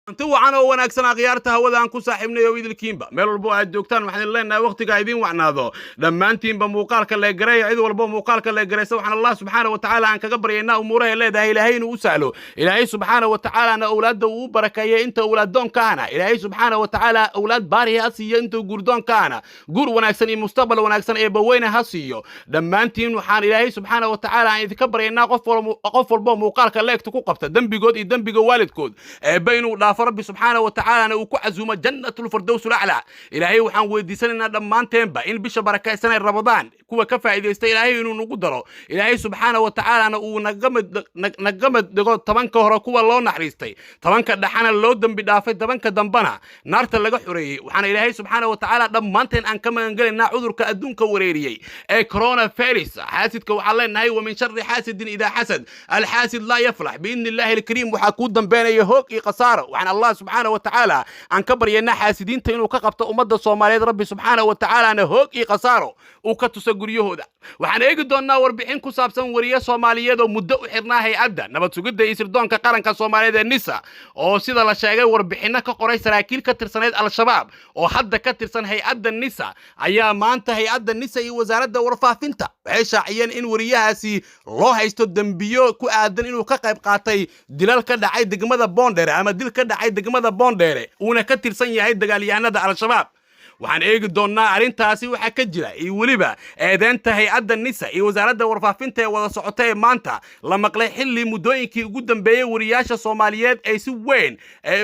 inta wacan oo wanaagsan akhyaarta hawada aan ku saaxiibnay oo idilkiinba meel walba aad joogtaan waxaan leenahay waqtiga idin wacnaado dhammaantiinba muuqaalka la gareeyo cid walba muuqaalka la gareeyso waxaan Allah subhanahu wa ta'ala aan kaga baryaynaa umuuraha leedahay ilaahay inuu u sahlo ilaahay subhanahu wa ta'ala na awlaadda uu barakeeyay inta awlaaddoon kaana ilaahay subhanahu wa ta'ala awlaad baari ha siiyo inta gurdoon kaana gur wanaagsan iyo mustaqbal wanaagsan ee baweyna ha siiyo dhammaantiin waxaan ilaahay subhanahu wa ta'ala aan idinka baryaynaa qof walba muuqaalka leegta ku qabta dambigood iyo dambiga waalidkood ee baynu فربي سبحانه وتعالى أنا وكو عزومة جنة الفردوس الأعلى إلهي وحان ويديساننا دمان تنبا إن بيش بركة سنة رمضان كوا كفا إذا است إلهي إنو نقدره إلهي سبحانه وتعالى أنا ونقمد دقو طبان كهرا كوا الله نحريستي طبان كدحانا اللودن بدافت طبان كدنبنا نارتا لغا حريي وحان إلهي سبحانه وتعالى دمان تن أن كما نقلنا عذر كأدون كوريريي أي كورونا فيروس حاسد كوحالي نهي ومن شر حاسد إذا حسد الحاسد لا يفلح بإذن الله الكريم وحاكود دنبانا يهوك قصاره وحان الله سبحانه وتعالى عن كبر ينا حاسدين تينو كقبت أمد الصوماليات ربي سبحانه وتعالى أنا هوك قصاره وكتسجر يهودا وحن يقدرنا وربعين كسابسن وريا صوماليات ومدة وحرنا هي عدا نبت سجد يصير دون كقرن كصوماليات النساء أو سيدا لشاقي وربعنا كقري سراكيل كترسنات على الشباب أو حد كترسن هي عدا النساء أيام ما أنت هي عدا النساء وزارة ورفاه فينتا عيش عيان إن ورياها سي الله يستخدم بيو كأدن إنه كقب قاطي دلال كده عيد جمدا بوندر أما دل كده عيد جمدا بوندر ونكتر سنة عيد دجاليانا على الشباب waxaan eegi doonnaa arrintaasi waxa ka jira iyo waliba eedeenta hay'adda nisa iyo wasaaradda warfaafinta ee wada socotay maanta la maqlay xilli muddooyinkii ugu dambeeyay wariyaasha Soomaaliyeed ay si weyn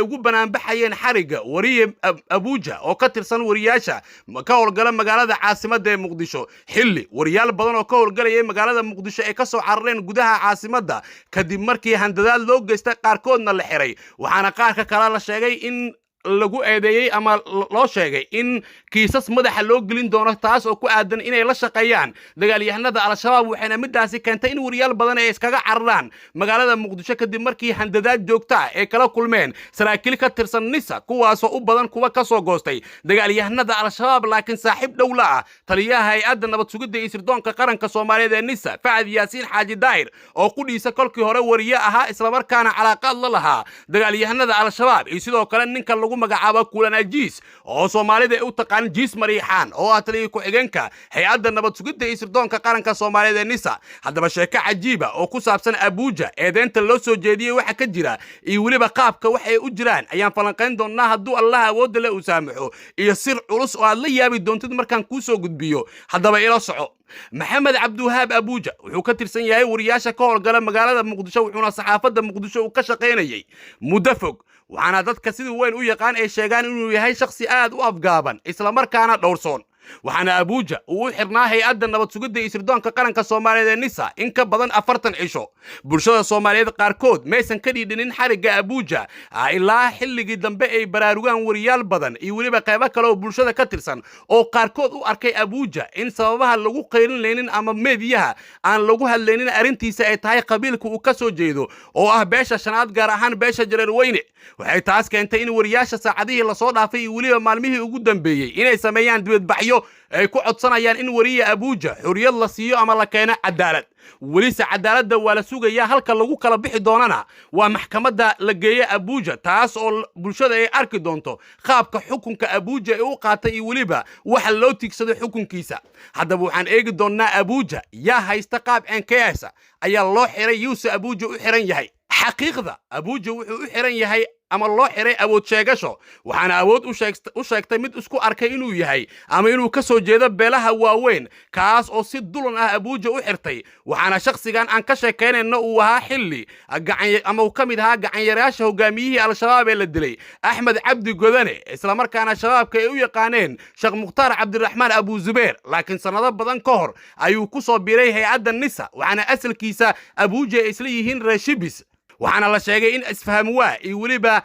ugu banaanbaxayeen xariga wariye Abuja oo ka tirsan wariyaasha ka howlgala magaalada caasimadda ee Muqdisho xilli wariyaal badan oo ka howlgalaya magaalada Muqdisho ay ka soo carareen gudaha caasimadda kadib markii handadaad loo geystay qaarkoodna la xiray waxaana qaarka kale la sheegay in lagu eedeeyay ama loo sheegay in kiisas madaxa loo gelin doono taas oo ku aadan inay la shaqeeyaan dagaalyahanada al-shabaab waxayna midaasi keentay in wariyaal badan ay iskaga cararaan magaalada Muqdisho kadib markii handadaad joogta ay kala kulmeen saraakiil ka tirsan nisa kuwaas oo u badan kuwa ka soo goostay dagaalyahanada al-shabaab laakiin saaxiib dawla ah taliyaha hay'adda nabad sugidda iyo sirdoonka qaranka Soomaaliyeed ee nisa Faad Yaasiin Xaaji Daahir oo ku dhiisa kolkii hore wariye ahaa isla markaana calaaqad la lahaa dagaalyahanada al-shabaab iyo sidoo kale ninka lagu magacaabo Kulan Jiis oo Soomaalida u taqaan Jiis Mariixaan oo ataliye ku xigeenka hay'adda nabad sugidda iyo sirdoonka qaranka Soomaaliyeed ee nisa haddaba sheeko cajiiba oo ku saabsan Abuja eedeenta loo soo jeediyay waxa ka jira iyo waliba qaabka waxay u jiraan ayaan falanqayn doonaa hadduu Allah awood la u saamaxo iyo sir culus oo aad la yaabi doontid markaan ku soo gudbiyo haddaba ila soco محمد عبد الوهاب أبوجا wuxuu ka tirsan yahay wariyaasha ka howlgala magaalada Muqdisho wuxuuna saxaafadda Muqdisho u ka shaqeynayay muddo fog waxaana dadka sidoo weyn u yaqaan ay sheegaan inuu yahay shakhsi aad u afgaaban isla markaana dhowrsoon waxaana Abuja uu xirnaa hay'adda nabad sugidda iyo sirdoonka qaranka Soomaaliyeed ee nisa in ka badan 40 cisho bulshada Soomaaliyeed qaarkood maysan ka dhiidhinin xariga Abuja ilaa xilligii dambe ay baraarugaan wariyaal badan iyo waliba qaybo kale oo bulshada ka tirsan oo qaarkood u arkay Abuja in sababaha lagu qeyrin leenin ama meediyaha aan lagu hadlaynin arintiisa ay tahay qabiilka uu ka soo jeedo oo ah beesha shanaad gaar ahaan beesha Jareer Weyne waxay taas keentay in wariyaasha saacadihii la soo dhaafay iyo waliba maalmihii ugu dambeeyay inay sameeyaan dibadbaxyo ay ku codsanayaan in wariye Abuja xuriyad la siiyo ama la keeno cadaalad وليس عدالة ولا سوغيا halka lagu kala bixi doonana waa maxkamadda la geeyay Abuja taas oo bulshada ay arki doonto qaabka xukunka Abuja ee uu qaatay iyo waliba waxa loo tigsado xukunkiisa haddaba waxaan eegi doonaa Abuja yaa haysta qaab NKS ayaa loo xiray Yuusuf Abuja u xiran yahay xaqiiqda Abuja wuxuu u xiran yahay ama loo xiray awood sheegasho waxaana awood u sheegtay mid isku arkay inuu yahay ama inuu ka soo jeedo beelaha waaweyn kaas oo si dulan ah Abuja u xirtay waxaana shakhsigan aan ka sheekeynayno uu ahaa xilli ama uu kamid ahaa gacanyareyaasha hogaamiyihii al-shabaab ee la dilay Axmed Cabdi Godane isla markaana shabaabka ay u yaqaaneen Sheekh Mukhtaar Cabdiraxmaan Abu Zubeer laakiin sanado badan ka hor ayuu ku soo biiray hay'adda nisa waxaana asalkiisa Abuja isla yihiin Rashibis waxaana la sheegay in isfaham waa iyo waliba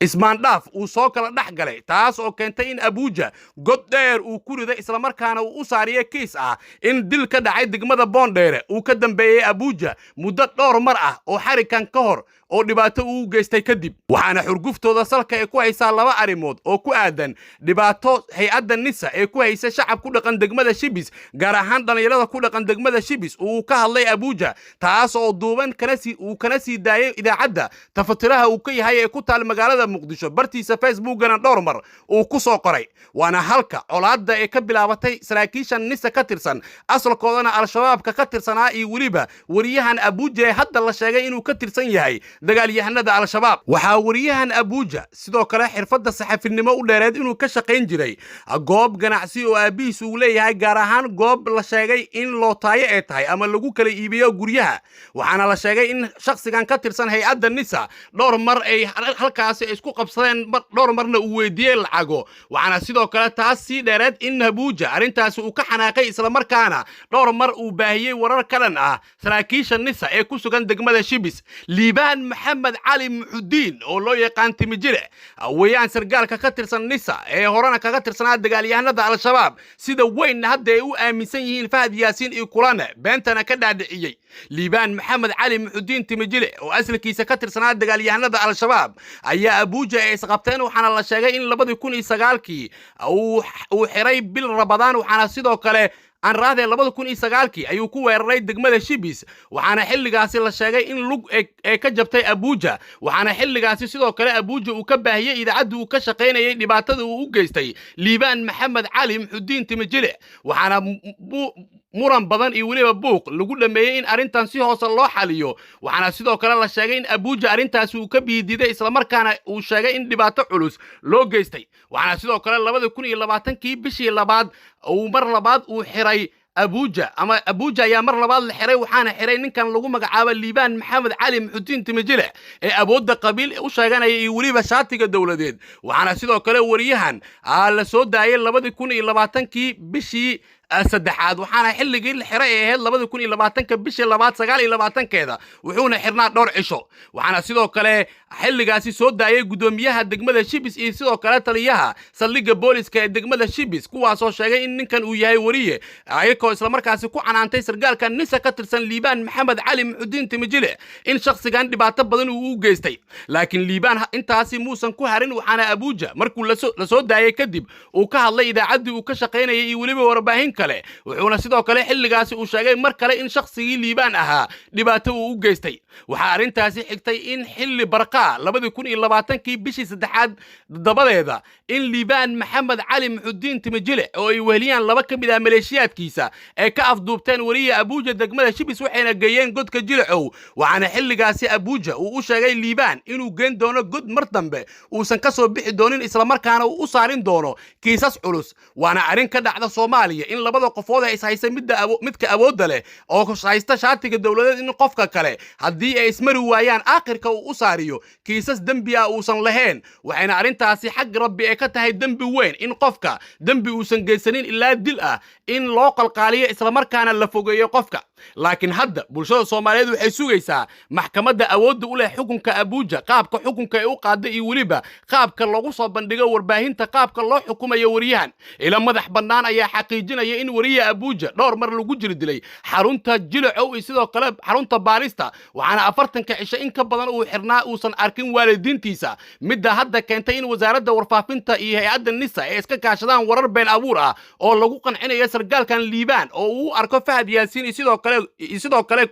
ismaandhaaf uu soo kala dhex galay taas oo keentay in Abuja god dheer uu ku riday isla markaana uu u saariyay kiis ah in dil ka dhacay degmada Boondheere uu ka dambeeyay Abuja muddo dhowr mar ah oo xarikan ka hor oo dhibaato uu geystay kadib waxaana xurguftooda salka ay ku haysaa laba arrimood oo ku aadan dhibaato hay'adda nisa ee ku haysa shacab ku dhaqan degmada Shibis gaar ahaan dhalinyarada ku dhaqan degmada Shibis uu ka hadlay Abuja taas oo duuban kana sii daayay idaacadda tafatiraha uu ka yahay ee ku taal magaalada Muqdisho bartiisa Facebook-gana dhowr mar uu ku soo qoray waana halka colaadda ee ka bilaabatay saraakiisha nisa ka tirsan asalkoodana al-shabaabka ka tirsanaa iyo weliba wariyahan Abuja ee hadda la sheegay inuu ka tirsan yahay dagaalyahanada al-shabaab waxaa wariyahan Abuja sidoo kale xirfadda saxafinimo u dheereed inuu ka shaqayn jiray goob ganacsi oo aabihiis uu leeyahay gaar ahaan goob la sheegay in loo taayo ay tahay ama lagu kala iibiyo guryaha waxaana la sheegay in shakhsigan ka tirsan hay'adda nisa dhowr mar ay halkaasi isku qabsadeen dhowr marna uu weydiiyay lacago waxaana sidoo kale taas sii dheereed in Abuja arrintaasi uu ka xanaaqay isla markaana dhowr mar uu baahiyay warar kalan ah saraakiisha nisa ee ku sugan degmada Shibis liibaan maxamed cali muxudiin oo loo yaqaan timijire weeyaan sargaalka ka tirsan nisa ee horena kaga tirsanaa dagaalyahanada al-shabaab sida weyn hadda ay u aaminsan yihiin Fahad Yaasiin iyo kulana beentana ka dhaadhiciyay liibaan maxamed cali muxudiin timijire oo asalkiisa ka tirsanaa dagaalyahanada al-shabaab ayaa Abuja ay isqabteen waxaana la sheegay in 2009kii uu xiray bil Ramadaan waxaana sidoo kale aan raadeen 2009kii ayuu ku weeraray degmada Shibis waxaana xilligaasi la sheegay in lug ay ka jabtay Abuja waxaana xilligaasi sidoo kale Abuja uu ka baahiyay idaacadda uu ka shaqaynayay dhibaatada uu u geystay liibaan maxamed cali muxudiin timijile waxaana muran badan iyo weliba buuq lagu dhameeyay in arrintan si hoose loo xaliyo waxaana sidoo kale la sheegay in Abuja arrintaasi uu ka biididay isla markaana uu sheegay in dhibaato culus loo geystay waxaana sidoo kale 2020kii bishii labaad uu mar labaad uu xiray Abuja ayaa mar labaad la xiray waxaana xiray ninkan lagu magacaabo liibaan maxamed cali muxudiin timijile ee awoodda qabiil u sheeganaya iyo weliba shaatiga dawladeed waxaana sidoo kale wariyahan la soo daayay 2020kii bishii saddexaad waxaana xilligii la xiray ee ahayd 2020 bishii labaad 29keeda wuxuuna xirnaa dhowr cisho waxaana sidoo kale xilligaasi soo daayay gudoomiyaha degmada Shibis iyo sidoo kale taliyaha saldhigga booliska ee degmada Shibis kuwaasoo sheegay in ninkan uu yahay wariye ayagoo isla markaasi ku canaantay sargaalka nisa ka tirsan liibaan maxamed cali muxudiin timijile in shakhsigan dhibaato badan uu u geystay laakiin liibaan intaasi muusan ku harin waxaana Abuja markuu la soo daayay kadib uu ka hadlay idaacaddii uu ka shaqaynayay iyo weliba warbaahin kale wuxuuna sidoo kale xilligaasi uu sheegay mar kale in shakhsigii liibaan ahaa dhibaato uu u geystay waxaa arrintaasi xigtay in xilli barqa 2020kii bishii saddexaad dabadeeda in liibaan maxamed cali muxudiin timijile oo ay weheliyaan laba ka mid ah maleeshiyaadkiisa ay ka afduubteen wariye Abuja degmada Shibis waxayna geeyeen godka Jilacow waxaana xilligaasi Abuja uu u sheegay liibaan inuu geen doono god mar dambe uusan ka soo bixi doonin isla markaana uu u saarin doono kiisas culus waana arrin ka dhacda Soomaaliya in labada qofood ay ishaysay midka awoodda leh oo haysta shaatiga dawladeed in qofka kale haddii ay ismari waayaan aakhirka uu u saariyo kiisas dambi ah uusan lahayn waxayna arrintaasi xag rabbi ay ka tahay dambi weyn in qofka dambi uusan geysanin ilaa dil ah in loo qalqaaliyo isla markaana la fogeeyo qofka laakiin hadda bulshada Soomaaliyeed waxay sugaysaa maxkamadda awoodda u leh xukunka Abuja qaabka xukunka ay u qaaday iyo weliba qaabka lagu soo bandhigo warbaahinta qaabka loo xukumayo wariyahan ila madax bannaan ayaa xaqiijinaya in wariye Abuja dhowr mar lagu jiri dilay xarunta Jilacow iyo sidoo kale xarunta baarista waxaana 40 cisho in ka badan uu xirnaa uusan arkin waalidiintiisa midda hadda keentay in wasaaradda warfaafinta iyo hay'adda nisa ay iska kaashadaan warar been abuur ah oo lagu qancinayo sargaalkan liibaan oo uu arko Fahad Yaasiin iyo sidoo kale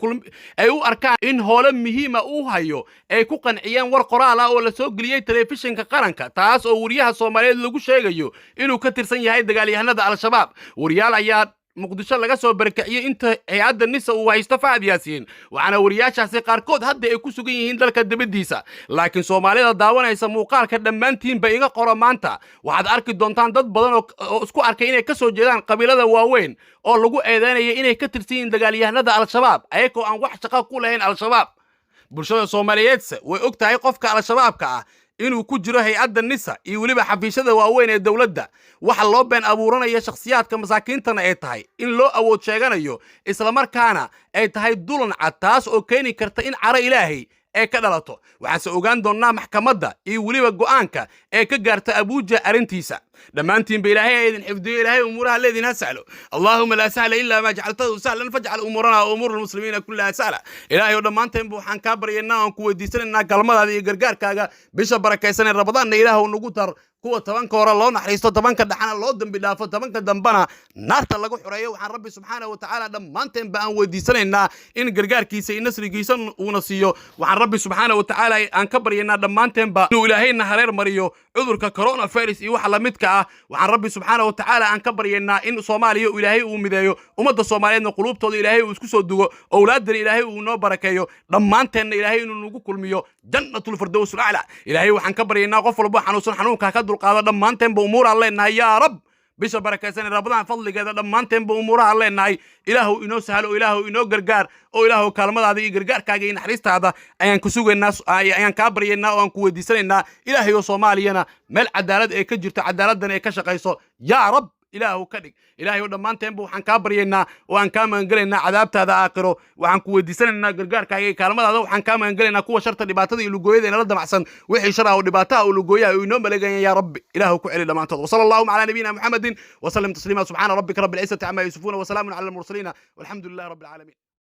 ay u arkaan in hoolo muhiima uu hayo ay ku qanciyeen war qoraal ah oo la soo geliyay telefishinka qaranka taas oo wariyaha Soomaaliyeed lagu sheegayo inuu ka tirsan yahay dagaalyahanada al-shabaab wariyaal ayaa Muqdisho laga soo barkaciyay inta hay'adda nisa uu haysto Fahad Yaasiin waxaana wariyaashaasi qaarkood hadda ay ku sugan yihiin dalka dibadiisa laakiin Soomaalida daawanaysa muuqaalka dhammaantiin ba iga qoro maanta waxaad arki doontaan dad badan oo isku arkay inay ka soo jeedaan qabiilada waaweyn oo lagu eedeynaya inay ka tirsan yihiin dagaalyahanada al-shabaab ayagoo aan wax shaqo ku lahayn al-shabaab bulshada Soomaaliyeed way og tahay qofka al-shabaabka ah inuu ku jiro hay'adda nisa iyo weliba xafiisyada waaweyn ee dawladda waxa loo been abuuranayo shakhsiyaadka masaakiintana ay tahay in loo awood sheeganayo isla markaana ay tahay dulan cad taas oo keeni karta in caro Ilaahay ay ka dhalato waxaase ogaan doonaa maxkamadda iyo weliba go'aanka ee ka gaarta Abuja arrintiisa dhammaantiin ba ilaahay idin xifdiyo ilaahay umuuraha leedin ha sahlo allahumma la sahla illa ma jacaltahu sahlan faj'al umurana wa umur almuslimiina kullaha sahla ilaahay oo dhammaanteen waxaan ka baryaynaa aan ku weydiisanaynaa galmadaada iyo gargaarkaaga bisha barakaysan ee rabadaanna ilaahay nagu tar kuwa tobanka hore loo naxariisto tobanka dhaxana loo dambi dhaafo tobanka dambana naarta lagu xureeyo waxaan rabbi subxaanahu wa tacaala dhammaanteen ba aan weydiisanaynaa in gargaarkiisa iyo nasrigiisa uuna siiyo waxaan rabbi subxaanahu wa tacaala aan ka baryaynaa dhammaanteen ba inuu ilaahayna hareer mariyo cudurka coronavirus iyo waxa la midka ah waxaan rabbi subxaanahu wa tacaala aan ka baryaynaa in Soomaaliya ilaahay uu mideeyo ummadda Soomaaliyeedna qulubtooda ilaahay uu isku soo dugo awlaadana ilaahay uu noo barakeeyo dhammaanteen ilaahay inuu nagu kulmiyo jannatul firdaws al-a'la ilaahay waxaan ka baryaynaa qof walba xanuunsan xanuunka ka dulqaada dhammaanteen ba umuur aan leenahay yaa rab bisha barakaysan rabadaan fadligeeda dhammaanteen ba umuuraha aan leenahay ilaahu inoo sahlo ilaahu inoo gargaar oo ilaahu kaalmadaada iyo gargaarkaaga iyo naxariistaada ayaan ku sugaynaa ayaan ka baryaynaa oo aan ku weydiisanaynaa ilaahay oo Soomaaliyana meel cadaalad ay ka jirto cadaaladdan ay ka shaqayso yaa rab ilaahu ka dhig ilaahay oo dhammaanteen ba waxaan ka baryaynaa oo aan ka maangalaynaa cadaabtaada aakhiro waxaan ku weydiisanaynaa gargaarkaaga iyo kaalmadaada waxaan ka maangalaynaa kuwa sharta dhibaatada iyo lugooyada inala damacsan wixii shar ah oo dhibaataa oo lugooyaha oo inoo maleegayaan yaa rabbi ilaahu ku celi dhammaantood sallallahu ala nabiyina muhammadin wa sallam taslima subhana rabbika rabbil izzati amma yasifuna wa salamun ala al mursalin walhamdulillahi rabbil alamin